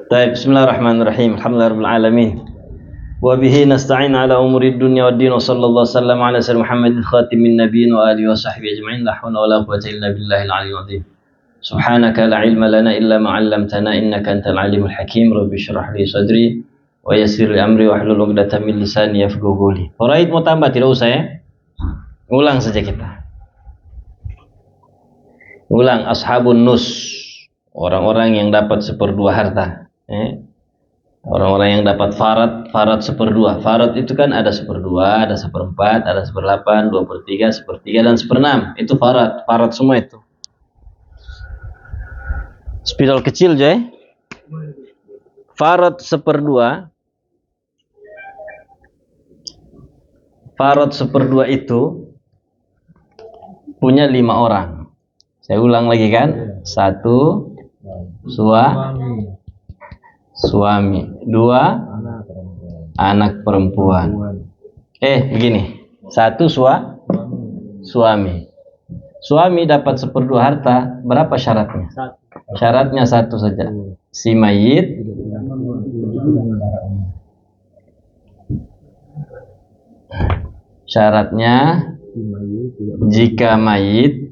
Baik, bismillahirrahmanirrahim. Alhamdulillahirabbil alamin. Wa bihi nasta'in ala umurid dunya waddin wa sallallahu wasallam ala sayyidina Muhammadin khatimin nabiyyin wa alihi wa sahbihi ajma'in. La haula wala quwwata illa billahil aliyyil azim. Subhanaka la ilma lana illa ma 'allamtana innaka antal alimul hakim. Rabbi shrah li sadri wa yassir li amri wahlul 'uqdatam min lisani yafqahu qawli. Alright, mau tambah tidak usah ya? Ulang saja kita. Ulang ashabun nus. Orang-orang yang dapat seperdua harta. Orang-orang yang dapat farad seperdua. Farad itu kan ada seperdua, ada seperempat, ada seperdelapan, 2/3, sepertiga, dan seperenam. Itu farad semua itu. Spidol kecil Jay. Farad seperdua. Farad seperdua itu punya 5 orang. Saya ulang lagi kan? 1 suami, 2 anak perempuan. Begini, 1 suami. Suami dapat seperdua harta, berapa syaratnya? Syaratnya 1 saja. Si mayit syaratnya jika mayit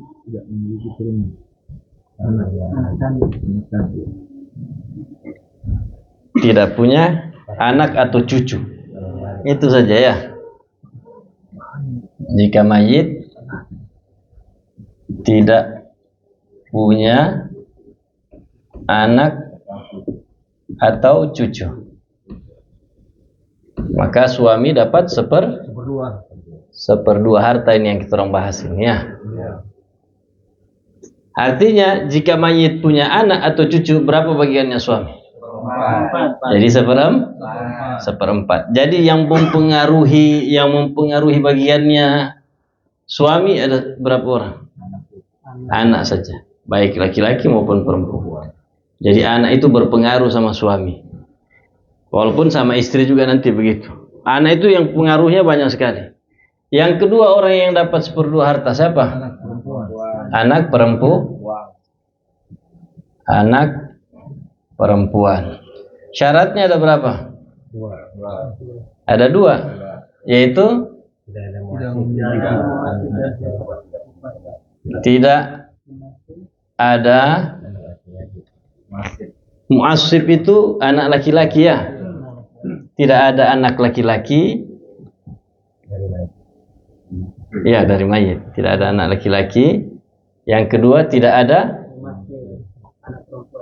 tidak punya anak atau cucu. Itu saja ya. Jika mayit tidak punya anak atau cucu, maka suami dapat seperdua harta. Ini yang kita orang bahas ini ya. Artinya jika mayit punya anak atau cucu, berapa bagiannya suami? Jadi seperempat. Jadi yang mempengaruhi bagiannya suami ada berapa orang? Anak saja, baik laki-laki maupun perempuan. Jadi anak itu berpengaruh sama suami. Walaupun sama istri juga nanti begitu. Anak itu yang pengaruhnya banyak sekali. Yang kedua orang yang dapat seperdua harta siapa? Anak perempuan. Syaratnya ada berapa? Ada 2, yaitu tidak ada mu'assib, itu anak laki-laki ya. Tidak ada anak laki-laki ya dari mayit. Tidak ada anak laki-laki. Yang kedua tidak ada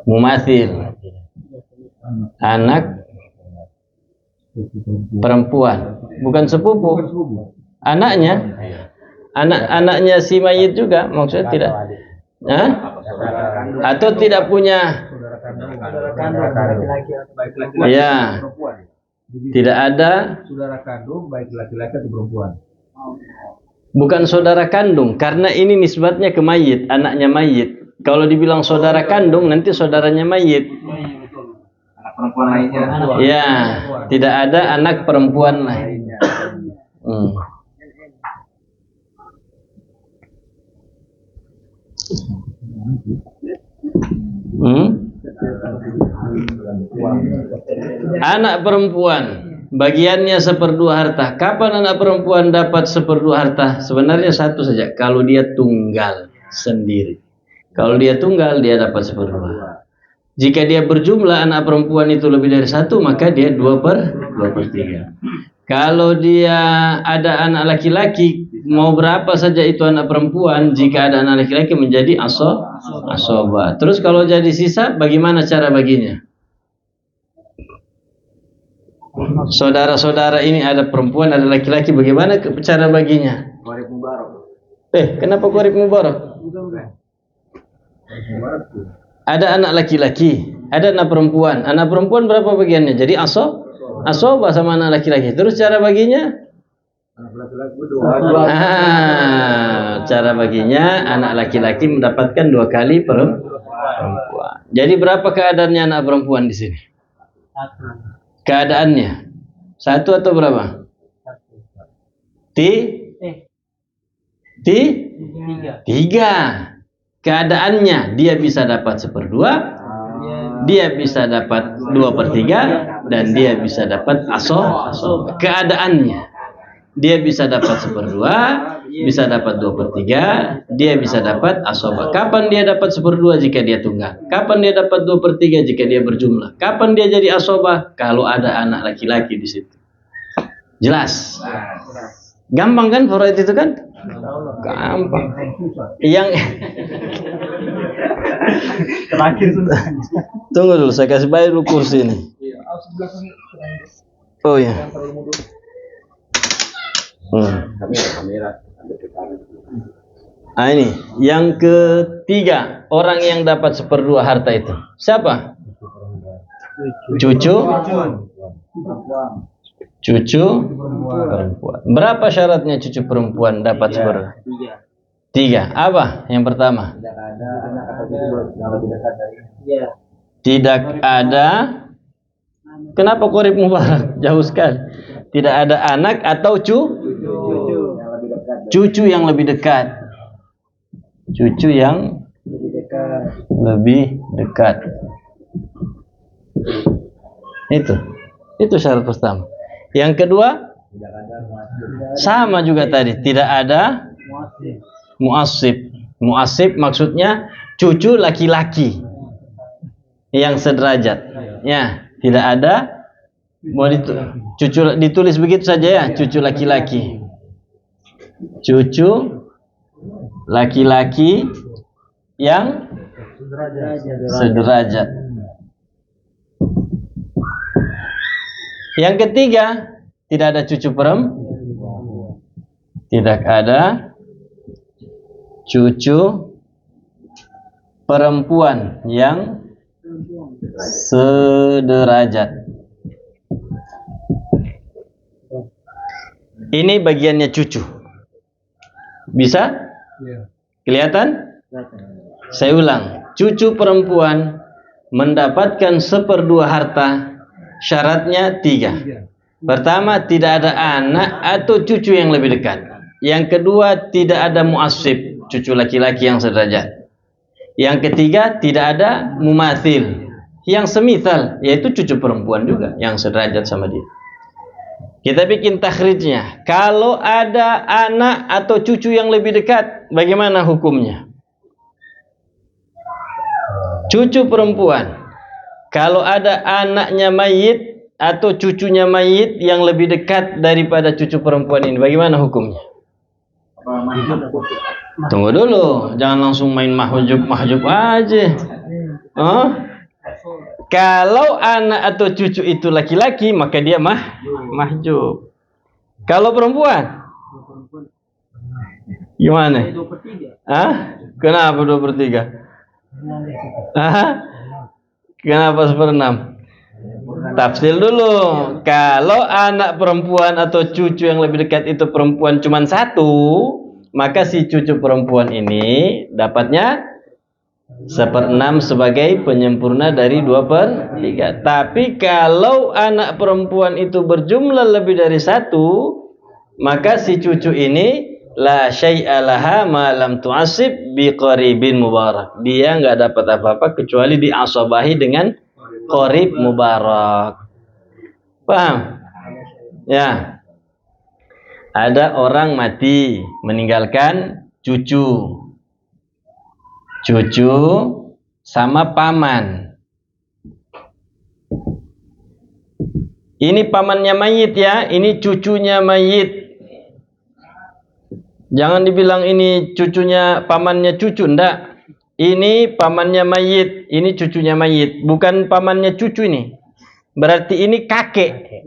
mumathil, anak perempuan, bukan sepupu. Anaknya si mayit juga, maksudnya tidak, atau tidak punya, ya, tidak ada saudara kandung baik laki-laki atau perempuan. Bukan saudara kandung, karena ini nisbatnya ke mayit, anaknya mayit. Kalau dibilang saudara kandung, nanti saudaranya mayit. Anak perempuan lainnya. Ya, tidak ada anak perempuan lainnya. Anak perempuan bagiannya seperdua harta. Kapan anak perempuan dapat seperdua harta? Sebenarnya 1 saja, kalau dia tunggal sendiri. Kalau dia tunggal, dia dapat seperdua. Jika dia berjumlah anak perempuan itu lebih dari 1, maka dia 2/3. Kalau dia ada anak laki-laki, mau berapa saja itu anak perempuan, jika ada anak laki-laki menjadi asobah. Terus kalau jadi sisa, bagaimana cara baginya? Saudara-saudara ini ada perempuan, ada laki-laki, bagaimana cara baginya? Qarib mubarak. Kenapa qarib mubarak? Ada anak laki-laki, ada anak perempuan. Anak perempuan berapa bagiannya? Jadi asobah sama anak laki-laki. Terus cara baginya? Cara baginya anak laki-laki mendapatkan 2 kali perempuan. Jadi berapa keadaannya anak perempuan di sini? Keadaannya 1 atau berapa? 3. Keadaannya dia bisa dapat seperdua, dia bisa dapat 2/3 dan dia bisa dapat asoba. Keadaannya, dia bisa dapat 1/2, bisa dapat 2/3, dia bisa dapat asoba. Kapan dia dapat 1/2? Jika dia tunggal. Kapan dia dapat 2/3? Jika dia berjumlah. Kapan dia jadi asoba? Kalau ada anak laki-laki di situ. Jelas? Gampang kan faraid itu kan? Gampang. Yang Terakhir sudah. tunggu dulu, saya kasih bayar dulu kursi ini. Oh ya. Ah, ini yang ketiga, orang yang dapat 1/2 harta itu siapa? Cucu perempuan. Berapa syaratnya cucu perempuan dapat 1/2? 3. Apa? Yang pertama, tidak ada. Kenapa Qorib Mubarak? Jauh sekali. Tidak ada anak atau cucu yang lebih dekat. Cucu yang lebih dekat. Itu syarat pertama. Yang kedua, sama juga tadi, tidak ada mu'assib. Mu'assib maksudnya cucu laki-laki yang sederajat. Ya, tidak ada. Mau cucu ditulis begitu saja ya, cucu laki-laki. Cucu laki-laki yang sederajat. Yang ketiga, tidak ada cucu perempuan. Tidak ada cucu perempuan yang sederajat. Ini bagiannya cucu. Bisa? Kelihatan? Saya ulang. Cucu perempuan mendapatkan 1/2 harta. Syaratnya 3. Pertama, tidak ada anak atau cucu yang lebih dekat. Yang kedua, tidak ada mu'assib, cucu laki-laki yang sederajat. Yang ketiga, tidak ada mumathil, yang semisal, yaitu cucu perempuan juga yang sederajat sama dia. Kita bikin takhrijnya. Kalau ada anak atau cucu yang lebih dekat, bagaimana hukumnya? Cucu perempuan, kalau ada anaknya mayit atau cucunya mayit yang lebih dekat daripada cucu perempuan ini, bagaimana hukumnya? Tunggu dulu, jangan langsung main mahjub aja. Kalau anak atau cucu itu laki-laki, maka dia mahjub. Kalau perempuan, gimana? Kenapa 2/3? Kenapa 1/6? Tafsir dulu. Kalau anak perempuan atau cucu yang lebih dekat itu perempuan cuma 1, maka si cucu perempuan ini dapatnya 1/6 sebagai penyempurna dari 2/3. Tapi kalau anak perempuan itu berjumlah lebih dari 1, maka si cucu ini la syai'a laha ma lam tu'assib bi qaribin mubarak. Dia enggak dapat apa-apa kecuali diasabahi dengan qarib mubarak. Paham? Ya. Ada orang mati meninggalkan cucu sama paman. Ini pamannya mayit ya, ini cucunya mayit. Jangan dibilang ini cucunya, pamannya cucu, enggak. Ini pamannya mayit, ini cucunya mayit, bukan pamannya cucu ini. Berarti ini kakek.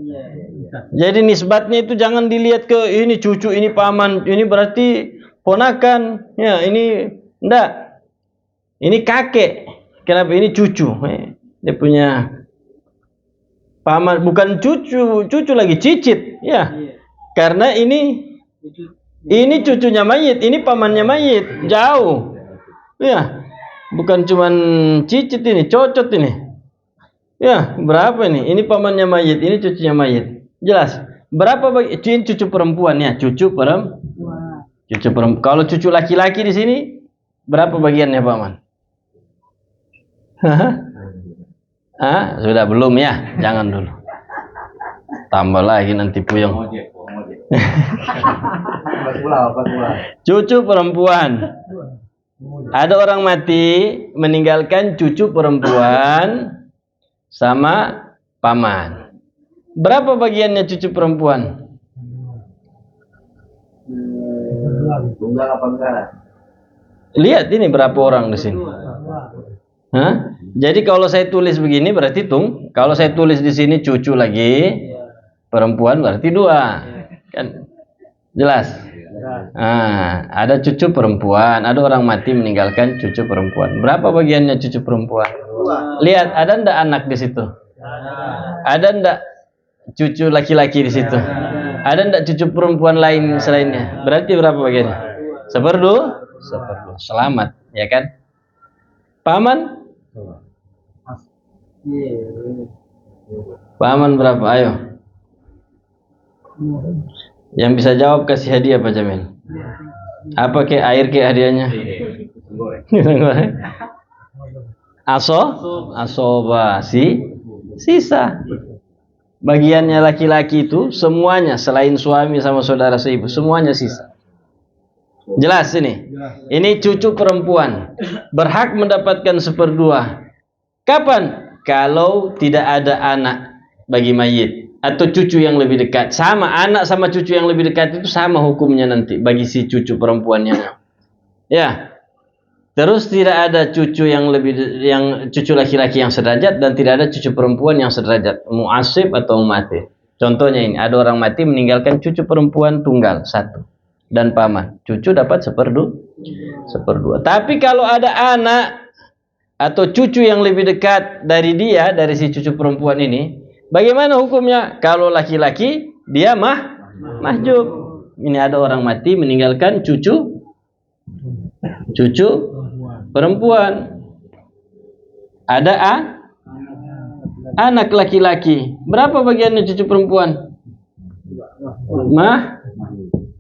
Jadi nisbatnya itu jangan dilihat ke ini cucu, ini paman, ini berarti ponakan. Ya, ini enggak. Ini kakek. Kenapa ini cucu? Dia punya paman, bukan cucu lagi, cicit. Ya. Karena ini cucunya mayit, ini pamannya mayit, jauh. Ya, bukan cuman cicit ini, cocot ini. Ya, berapa ini? Ini pamannya mayit, ini cucunya mayit. Jelas. Berapa bagian cucu perempuan ya? Cucu perempuan. Kalau cucu laki-laki di sini berapa bagiannya paman? Ah, sudah belum ya? Jangan dulu. Tambah lagi nanti puyeng. Cucu perempuan. Ada orang mati meninggalkan cucu perempuan sama paman. Berapa bagiannya cucu perempuan? Tunggal apa enggak? Lihat ini berapa orang di sini. Hah? Jadi kalau saya tulis begini berarti kalau saya tulis di sini cucu lagi perempuan berarti 2. Kan jelas? Ada cucu perempuan, ada orang mati meninggalkan cucu perempuan. Berapa bagiannya cucu perempuan? Lihat, ada ndak anak di situ? Ada ndak cucu laki-laki di situ? Ada ndak cucu perempuan lain selainnya? Berarti berapa bagiannya? 1/2. Selamat, ya kan? Paman? Paman berapa? Ayo. Yang bisa jawab kasih hadiah Pak Jamil. Apa ke air ke hadiahnya? Asoba sisa. Bagiannya laki-laki itu semuanya selain suami sama saudara seibu, semuanya sisa. Jelas ini? Ini cucu perempuan berhak mendapatkan 1/2. Kapan? Kalau tidak ada anak bagi mayit atau cucu yang lebih dekat. Sama anak sama cucu yang lebih dekat itu sama hukumnya nanti bagi si cucu perempuannya. Ya. Terus tidak ada cucu yang cucu laki-laki yang sederajat dan tidak ada cucu perempuan yang sederajat, mu'asib atau mati. Contohnya ini, ada orang mati meninggalkan cucu perempuan tunggal 1 dan paman. Cucu dapat 1/2. Tapi kalau ada anak atau cucu yang lebih dekat dari si cucu perempuan ini, bagaimana hukumnya? Kalau laki-laki dia mahjub. Ini ada orang mati meninggalkan cucu perempuan. Ada anak laki-laki. Berapa bagiannya cucu perempuan?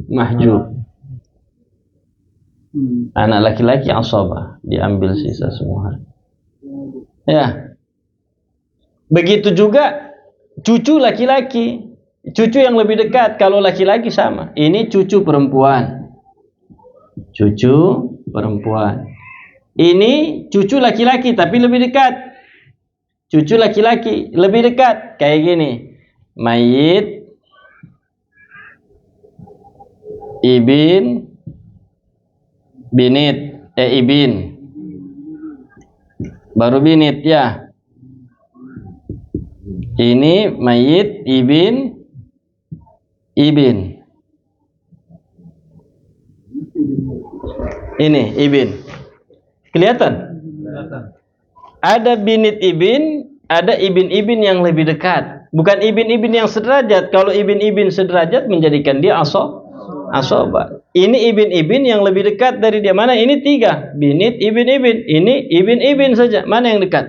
Mahjub. Anak laki-laki asabah, diambil sisa semua. Ya. Begitu juga cucu laki-laki. Cucu yang lebih dekat kalau laki-laki sama. Ini cucu perempuan. Ini cucu laki-laki tapi lebih dekat. Cucu laki-laki lebih dekat kayak gini. Mayit ibin binit ibin baru binit ya. Ini mayit ibin ini ibin. Kelihatan? Ada binit ibin, ada ibin yang lebih dekat. Bukan ibin yang sederajat. Kalau ibin sederajat menjadikan dia asoba. Ini ibin yang lebih dekat dari dia. Mana? Ini 3. Binit ibin. Ini ibin saja. Mana yang dekat?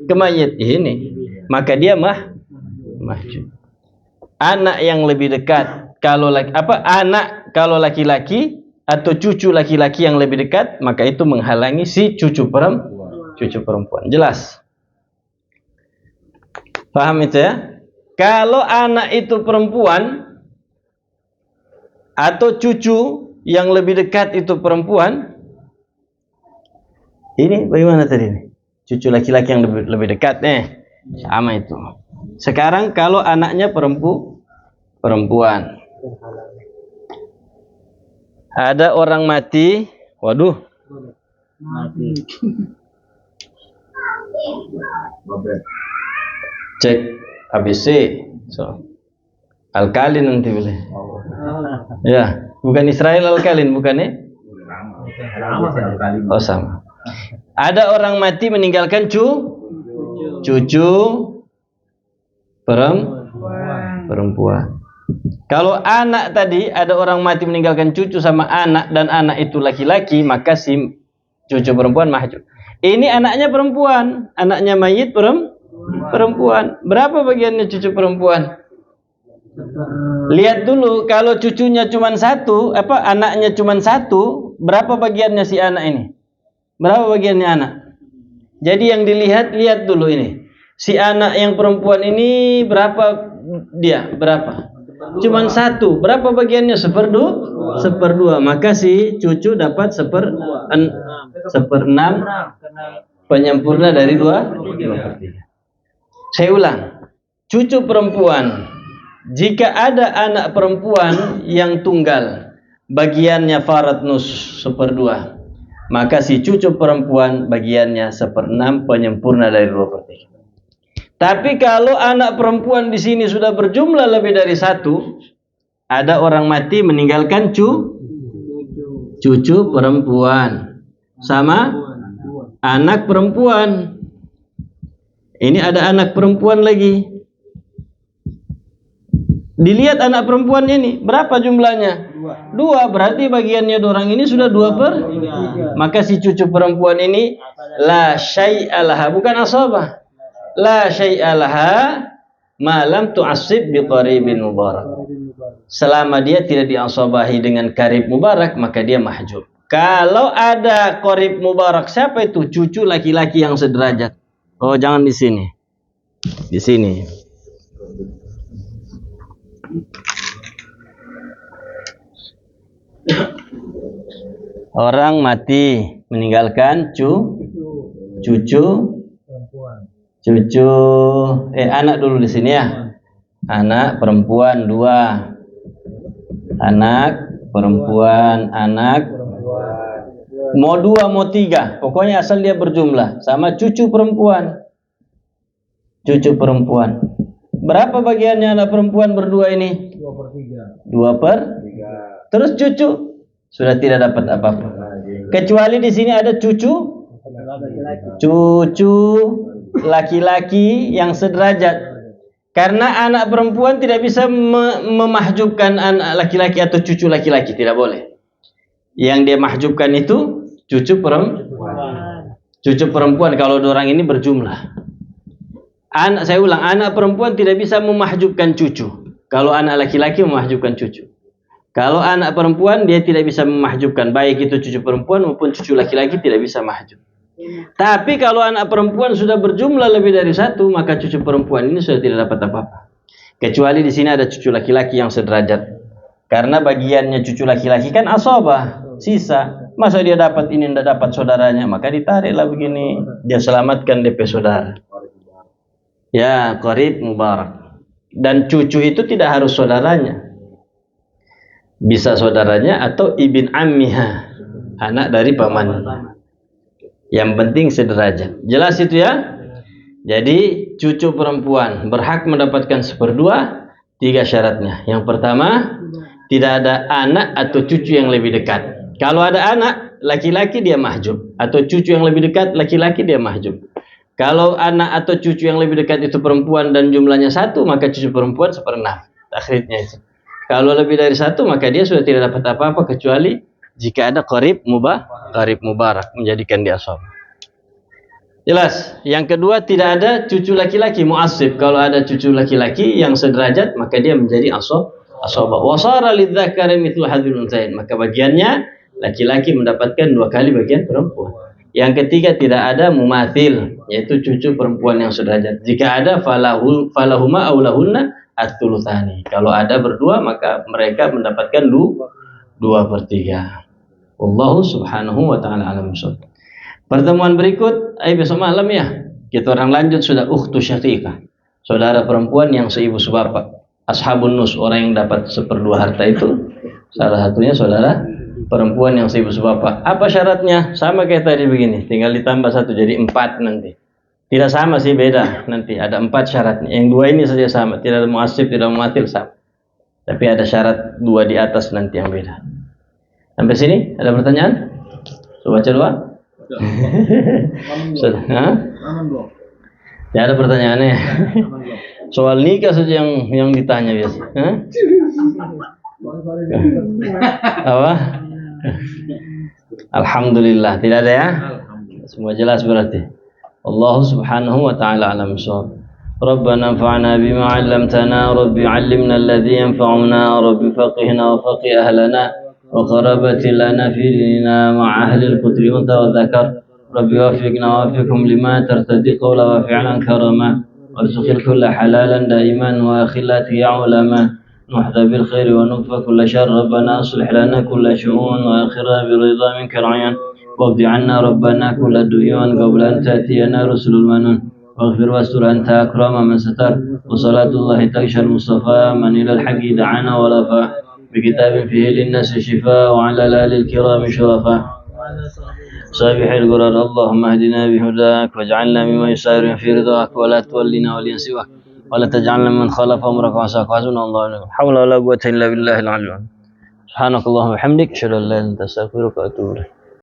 Ke mayit ini. Maka dia mahjub. Anak yang lebih dekat kalau anak kalau laki-laki atau cucu laki-laki yang lebih dekat, maka itu menghalangi si cucu perempuan. Jelas? Paham itu ya? Kalau anak itu perempuan atau cucu yang lebih dekat itu perempuan, ini bagaimana tadi nih? Cucu laki-laki yang lebih dekat sama itu. Sekarang kalau anaknya perempuan. Ada orang mati, waduh. Cek ABC. Alkalin nanti boleh. Ya, bukan Israel alkalin, bukan ya? Oh sama. Ada orang mati meninggalkan cucu perempuan. Kalau anak tadi ada orang mati meninggalkan cucu sama anak dan anak itu laki-laki, maka si cucu perempuan mahjub. Ini anaknya perempuan, anaknya mayit perempuan. Berapa bagiannya cucu perempuan? Lihat dulu, kalau cucunya cuma 1, anaknya cuma 1, berapa bagiannya si anak ini? Berapa bagiannya anak? Jadi yang lihat dulu ini. Si anak yang perempuan ini berapa dia? Berapa? Cuman satu. Berapa bagiannya? Seperdua. Maka si cucu dapat seperenam penyempurna dari 2/3. Saya ulang. Cucu perempuan, jika ada anak perempuan yang tunggal, bagiannya farad nus 1/2, maka si cucu perempuan bagiannya 1/6 penyempurna dari 2/3. Tapi kalau anak perempuan di sini sudah berjumlah lebih dari satu, ada orang mati meninggalkan cucu perempuan sama anak perempuan. Ini ada anak perempuan lagi. Dilihat anak perempuan ini berapa jumlahnya? 2. Berarti bagiannya orang ini sudah 2/3. Maka si cucu perempuan ini la syai'alaha, bukan asabah. La syai'alaha malam tu'assib bi qaribin mubarak. Selama dia tidak diasabahi dengan karib mubarak, maka dia mahjub. Kalau ada qarib mubarak, siapa itu? Cucu laki-laki yang sederajat. Oh, jangan di sini. Di sini. Orang mati meninggalkan cucu anak dulu di sini ya. Anak perempuan 2. Anak perempuan, mau 2 mau 3, pokoknya asal dia berjumlah, sama cucu perempuan. Berapa bagiannya anak perempuan berdua ini? 2/3. Terus cucu sudah tidak dapat apa-apa. Kecuali di sini ada cucu laki-laki yang sederajat. Karena anak perempuan tidak bisa memahjubkan anak laki-laki atau cucu laki-laki, tidak boleh. Yang dia mahjubkan itu cucu perempuan kalau orang ini berjumlah. Saya ulang, anak perempuan tidak bisa memahjubkan cucu. Kalau anak laki-laki memahjubkan cucu. Kalau anak perempuan dia tidak bisa memahjubkan, baik itu cucu perempuan maupun cucu laki-laki tidak bisa mahjub. Tapi kalau anak perempuan sudah berjumlah lebih dari 1, maka cucu perempuan ini sudah tidak dapat apa-apa. Kecuali di sini ada cucu laki-laki yang sederajat. Karena bagiannya cucu laki-laki kan asabah, sisa. Masa dia dapat ini tidak dapat saudaranya, maka ditariklah begini. Dia selamatkan DP saudara. Ya, qarib mubarak. Dan cucu itu tidak harus saudaranya. Bisa saudaranya atau ibn ammiha, anak dari pamannya. Yang penting sederajat. Jelas itu ya? Jadi cucu perempuan berhak mendapatkan 1/2. 3 syaratnya. Yang pertama, tidak ada anak atau cucu yang lebih dekat. Kalau ada anak laki-laki dia mahjub, atau cucu yang lebih dekat laki-laki dia mahjub. Kalau anak atau cucu yang lebih dekat itu perempuan dan jumlahnya 1, maka cucu perempuan 1/6. Takhridnya itu. Kalau lebih dari 1, maka dia sudah tidak dapat apa-apa kecuali jika ada qarib mubarak menjadikan dia ashab. Jelas. Yang kedua, tidak ada cucu laki-laki mu'assib. Kalau ada cucu laki-laki yang sederajat, maka dia menjadi ashabah. Wa shara lidzakari mithlu hadzal unthayain. Maka bagiannya laki-laki mendapatkan 2 kali bagian perempuan. Yang ketiga, tidak ada mumathil, yaitu cucu perempuan yang sederajat. Jika ada falahuma aw lahunna at-thulutsani. Kalau ada berdua, maka mereka mendapatkan 2/3. Wallahu subhanahu wa ta'ala alam bissawab. Pertemuan berikut besok malam ya. Kita orang lanjut sudah ukhtu syaqiqah. Saudara perempuan yang seibu sebapak. Ashabun nus, orang yang dapat 1/2 harta itu salah satunya saudara perempuan yang seibu sebapak. Apa syaratnya? Sama kayak tadi begini, tinggal ditambah 1 jadi 4 nanti. Tidak sama sih, beda. Nanti ada 4 syaratnya. Yang 2 ini saja sama, tidak ada mu'assib, tidak mu'atil sama. Tapi ada syarat 2 di atas nanti yang beda. Sampai sini ada pertanyaan? Coba baca doa. Ya ada pertanyaannya. Soal nikah saja yang ditanya biasa. Apa? Alhamdulillah, tidak ada ya? Semua jelas berarti. Allah subhanahu wa ta'ala alam bissawab. Rabbana anfa'na bima 'allamtana, Rabbi 'allimna alladhi yanfa'una, Rabbi faqihna wa faqih ahlana wa qarabati lana fi dinina ma'a ahli al-qudri wa dhakar. ربي وفقنا ووفقهم لما ترتدي قولا وفعلا كرما وارزق الكل حلالا دائما وأخلاته علما نحظى بالخير ونكفى كل شر ربنا أصلح لنا كل شؤون وآخرها برضا منك العيان واقض عنا ربنا كل الديون قبل أن تأتينا رسل المنون واغفر واستر أنت أكرم من ستر وصلاة الله تغشى المصطفى من إلى الحق دعانا ولفا بكتاب فيه للناس شفاء وعلى الآل الكرام شرفاء صابح القرار اللهم اهدنا بهداك واجعلنا ممن يسير في رضاك ولا تولنا وليا سواك ولا تجعلنا من خالف أمرك وعصاك حسبنا الله ونعم الوكيل حول ولا قوة إلا بالله العلي العظيم سبحانك اللهم وبحمدك أشهد أن لا إله إلا أنت أستغفرك وأتوب إليك